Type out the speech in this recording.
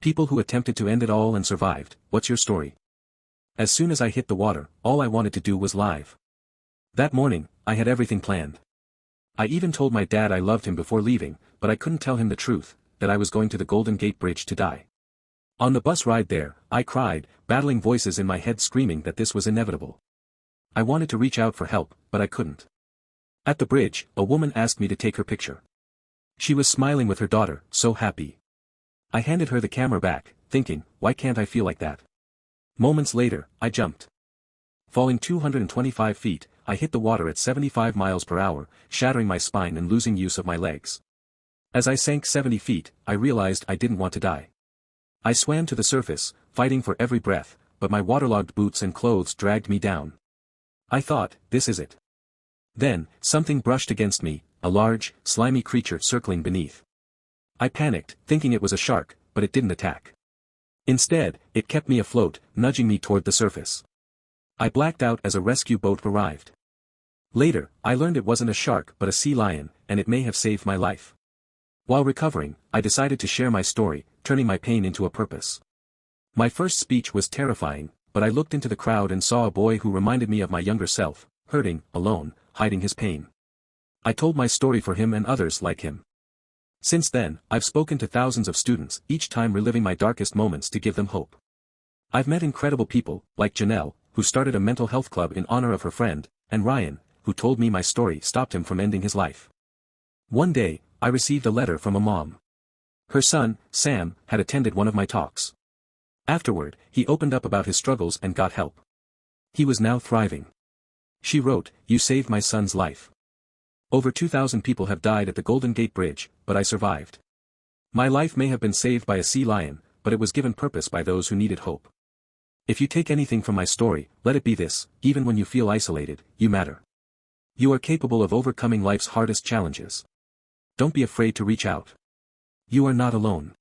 People who attempted to end it all and survived. What's your story? As soon as I hit the water, all I wanted to do was live. That morning, I had everything planned. I even told my dad I loved him before leaving, but I couldn't tell him the truth, that I was going to the Golden Gate Bridge to die. On the bus ride there, I cried, battling voices in my head screaming that this was inevitable. I wanted to reach out for help, but I couldn't. At the bridge, a woman asked me to take her picture. She was smiling with her daughter, so happy. I handed her the camera back, thinking, why can't I feel like that? Moments later, I jumped. Falling 225 feet, I hit the water at 75 miles per hour, shattering my spine and losing use of my legs. As I sank 70 feet, I realized I didn't want to die. I swam to the surface, fighting for every breath, but my waterlogged boots and clothes dragged me down. I thought, this is it. Then, something brushed against me, a large, slimy creature circling beneath. I panicked, thinking it was a shark, but it didn't attack. Instead, it kept me afloat, nudging me toward the surface. I blacked out as a rescue boat arrived. Later, I learned it wasn't a shark but a sea lion, and it may have saved my life. While recovering, I decided to share my story, turning my pain into a purpose. My first speech was terrifying, but I looked into the crowd and saw a boy who reminded me of my younger self, hurting, alone, hiding his pain. I told my story for him and others like him. Since then, I've spoken to thousands of students, each time reliving my darkest moments to give them hope. I've met incredible people, like Janelle, who started a mental health club in honor of her friend, and Ryan, who told me my story stopped him from ending his life. One day, I received a letter from a mom. Her son, Sam, had attended one of my talks. Afterward, he opened up about his struggles and got help. He was now thriving. She wrote, "You saved my son's life. Over 2,000 people have died at the Golden Gate Bridge, but I survived. My life may have been saved by a sea lion, but it was given purpose by those who needed hope. If you take anything from my story, let it be this: even when you feel isolated, you matter. You are capable of overcoming life's hardest challenges. Don't be afraid to reach out. You are not alone."